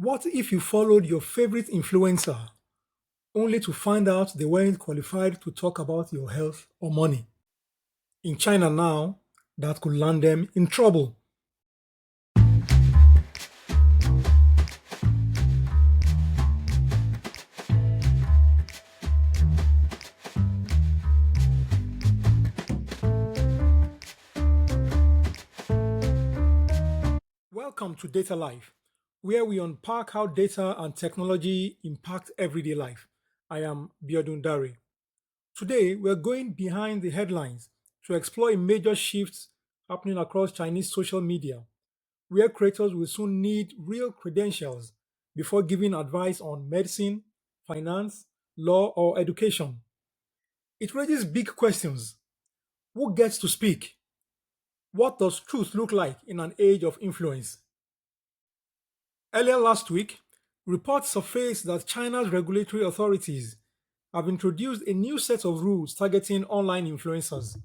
What if you followed your favorite influencer only to find out they weren't qualified to talk about your health or money? In China now, that could land them in trouble. Welcome to Datalife, where we unpack how data and technology impact everyday life. I am Biodun Dare. Today, we're going behind the headlines to explore a major shift happening across Chinese social media, where creators will soon need real credentials before giving advice on medicine, finance, law, or education. It raises big questions. Who gets to speak? What does truth look like in an age of influence? Earlier last week, reports surfaced that China's regulatory authorities have introduced a new set of rules targeting online influencers.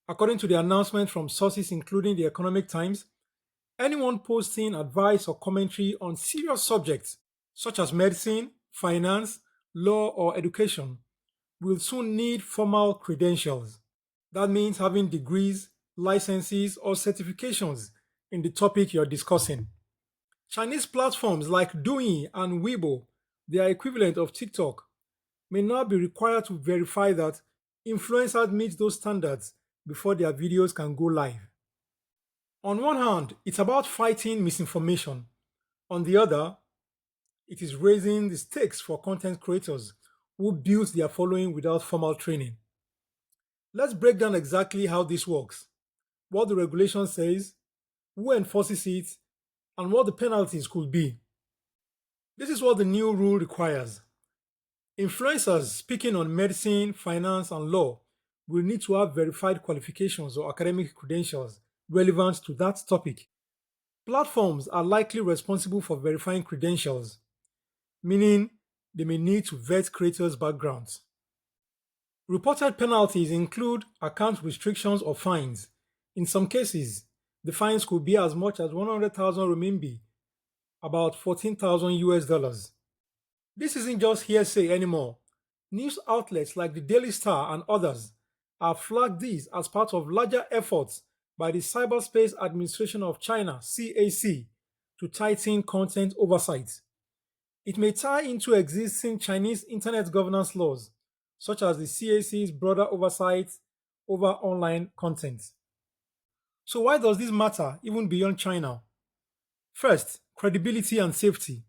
According to the announcement from sources including the Economic Times, anyone posting advice or commentary on serious subjects such as medicine, finance, law, or education will soon need formal credentials. That means having degrees, licenses, or certifications in the topic you're discussing. Chinese platforms like Douyin and Weibo, their equivalent of TikTok, may now be required to verify that influencers meet those standards before their videos can go live. On one hand, it's about fighting misinformation. On the other, it is raising the stakes for content creators who build their following without formal training. Let's break down exactly how this works, what the regulation says, who enforces it, and what the penalties could be. This is what the new rule requires. Influencers speaking on medicine, finance, and law will need to have verified qualifications or academic credentials relevant to that topic. Platforms are likely responsible for verifying credentials, meaning they may need to vet creators' backgrounds. Reported penalties include account restrictions or fines. In some cases, the fines could be as much as 100,000 renminbi, about 14,000 US dollars. This isn't just hearsay anymore. News outlets like the Daily Star and others have flagged these as part of larger efforts by the Cyberspace Administration of China (CAC) to tighten content oversight. It may tie into existing Chinese internet governance laws, such as the CAC's broader oversight over online content. So, why does this matter even beyond China? First, credibility and safety.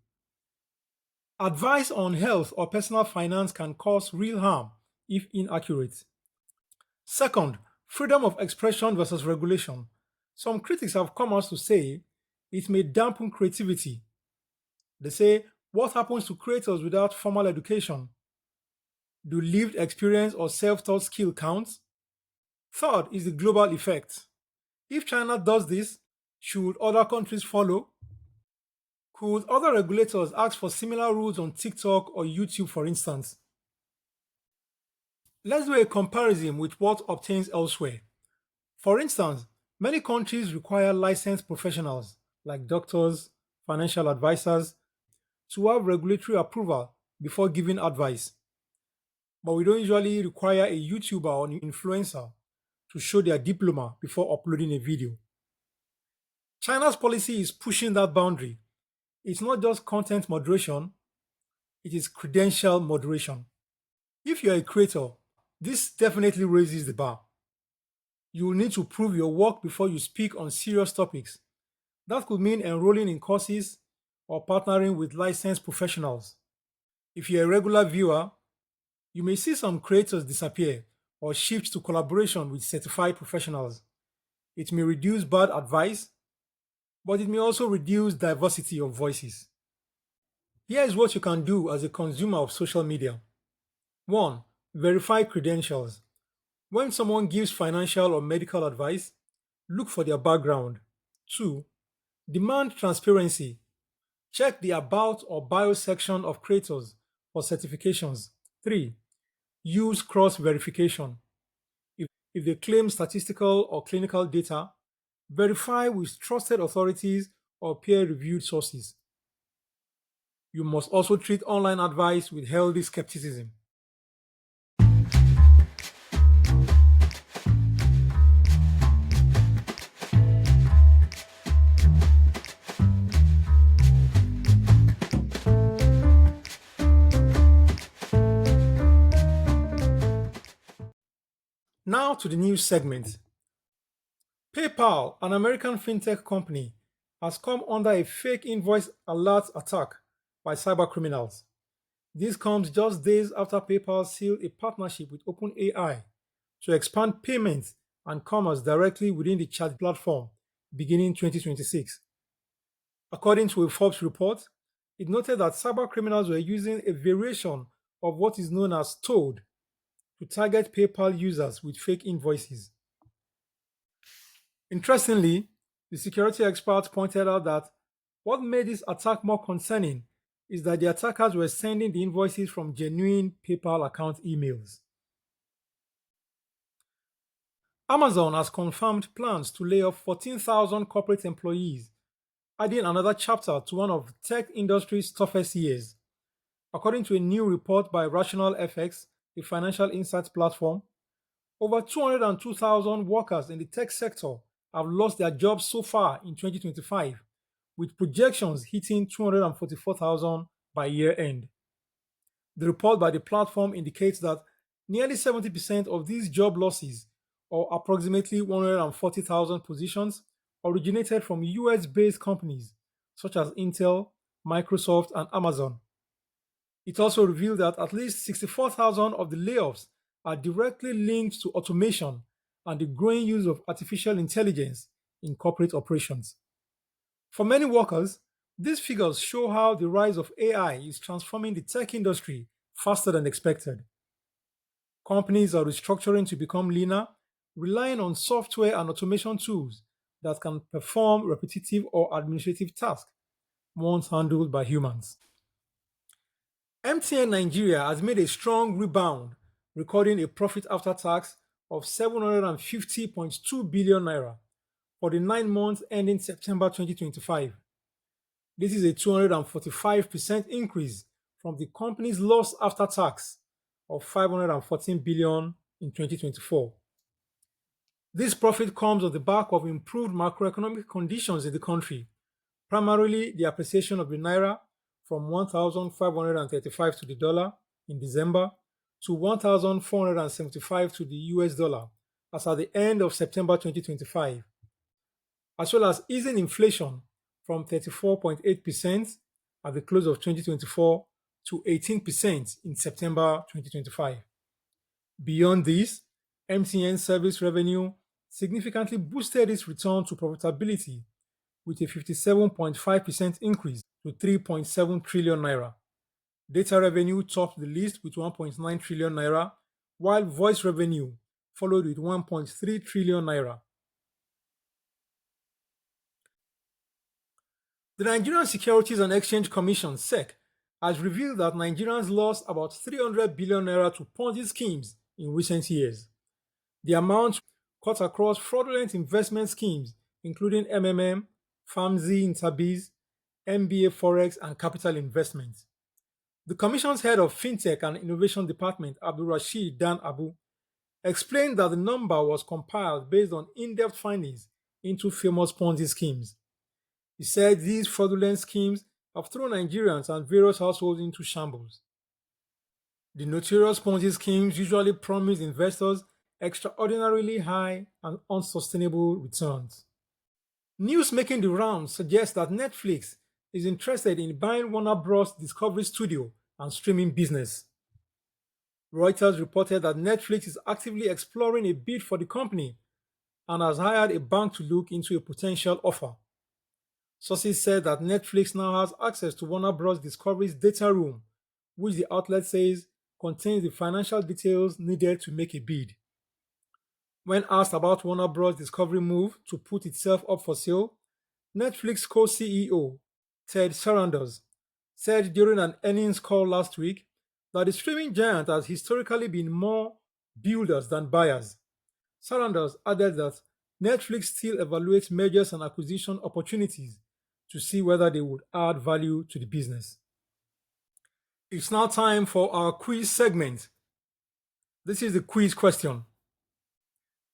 Advice on health or personal finance can cause real harm if inaccurate. Second, freedom of expression versus regulation. Some critics have come out to say it may dampen creativity. They say, what happens to creators without formal education? Do lived experience or self taught skill count? Third is the global effect. If China does this, should other countries follow? Could other regulators ask for similar rules on TikTok or YouTube, for instance? Let's do a comparison with what obtains elsewhere. For instance, many countries require licensed professionals like doctors, financial advisors to have regulatory approval before giving advice. But we don't usually require a YouTuber or an influencer to show their diploma before uploading a video. China's policy is pushing that boundary. It's not just content moderation, it is credential moderation. If you're a creator, this definitely raises the bar. You will need to prove your work before you speak on serious topics. That could mean enrolling in courses or partnering with licensed professionals. If you're a regular viewer, you may see some creators disappear or shift to collaboration with certified professionals. It may reduce bad advice, but it may also reduce diversity of voices. Here is what you can do as a consumer of social media. 1. Verify credentials. When someone gives financial or medical advice, look for their background. 2. Demand transparency. Check the About or Bio section of creators for certifications. 3. Use cross verification. If they claim statistical or clinical data, verify with trusted authorities or peer reviewed sources. You must also treat online advice with healthy skepticism. Now to the news segment. PayPal, an American fintech company, has come under a fake invoice alert attack by cybercriminals. This comes just days after PayPal sealed a partnership with OpenAI to expand payments and commerce directly within the chat platform beginning 2026. According to a Forbes report, it noted that cybercriminals were using a variation of what is known as Toad to target PayPal users with fake invoices. Interestingly, the security experts pointed out that what made this attack more concerning is that the attackers were sending the invoices from genuine PayPal account emails. Amazon has confirmed plans to lay off 14,000 corporate employees, adding another chapter to one of the tech industry's toughest years. According to a new report by Rational FX, a financial insights platform, over 202,000 workers in the tech sector have lost their jobs so far in 2025, with projections hitting 244,000 by year end. The report by the platform indicates that nearly 70% of these job losses, or approximately 140,000 positions, originated from US based companies such as Intel, Microsoft, and Amazon. It also revealed that at least 64,000 of the layoffs are directly linked to automation and the growing use of artificial intelligence in corporate operations. For many workers, these figures show how the rise of AI is transforming the tech industry faster than expected. Companies are restructuring to become leaner, relying on software and automation tools that can perform repetitive or administrative tasks once handled by humans. MTN Nigeria has made a strong rebound, recording a profit after tax of 750.2 billion naira for the 9 months ending September 2025. This is a 245% increase from the company's loss after tax of 514 billion in 2024. This profit comes on the back of improved macroeconomic conditions in the country, primarily the appreciation of the naira from 1,535 to the dollar in December to 1,475 to the US dollar as at the end of September 2025, as well as easing inflation from 34.8% at the close of 2024 to 18% in September 2025. Beyond this, MTN service revenue significantly boosted its return to profitability with a 57.5% increase to 3.7 trillion naira. Data revenue topped the list with 1.9 trillion naira, while voice revenue followed with 1.3 trillion naira. The Nigerian Securities and Exchange Commission (SEC) has revealed that Nigerians lost about 300 billion naira to Ponzi schemes in recent years. The amount cut across fraudulent investment schemes including MMM, FAMZ Interbiz, MBA Forex, and capital investments. The Commission's head of FinTech and Innovation Department, Abdul Rashid Dan Abu, explained that the number was compiled based on in-depth findings into famous Ponzi schemes. He said these fraudulent schemes have thrown Nigerians and various households into shambles. The notorious Ponzi schemes usually promise investors extraordinarily high and unsustainable returns. News making the rounds suggests that Netflix is interested in buying Warner Bros. Discovery Studio and streaming business. Reuters reported that Netflix is actively exploring a bid for the company and has hired a bank to look into a potential offer. Sources said that Netflix now has access to Warner Bros. Discovery's data room, which the outlet says contains the financial details needed to make a bid. When asked about Warner Bros. Discovery move to put itself up for sale, Netflix co-CEO Ted Sarandos said during an earnings call last week that the streaming giant has historically been more builders than buyers. Sarandos added that Netflix still evaluates mergers and acquisition opportunities to see whether they would add value to the business. It's now time for our quiz segment. This is the quiz question.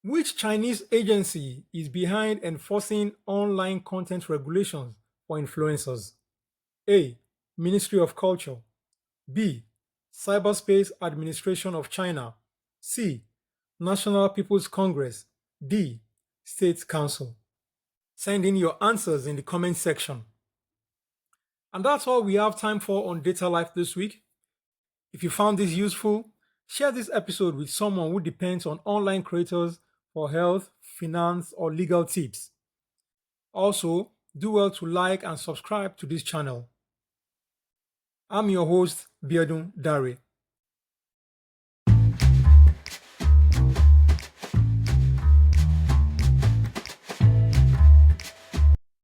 Which Chinese agency is behind enforcing online content regulations for influencers? A. Ministry of Culture. B. Cyberspace Administration of China. C. National People's Congress. D. State Council. Send in your answers in the comment section. And that's all we have time for on Data Life this week. If you found this useful, share this episode with someone who depends on online creators for health, finance, or legal tips. Also, do well to like and subscribe to this channel. I'm your host, Biodun Dare.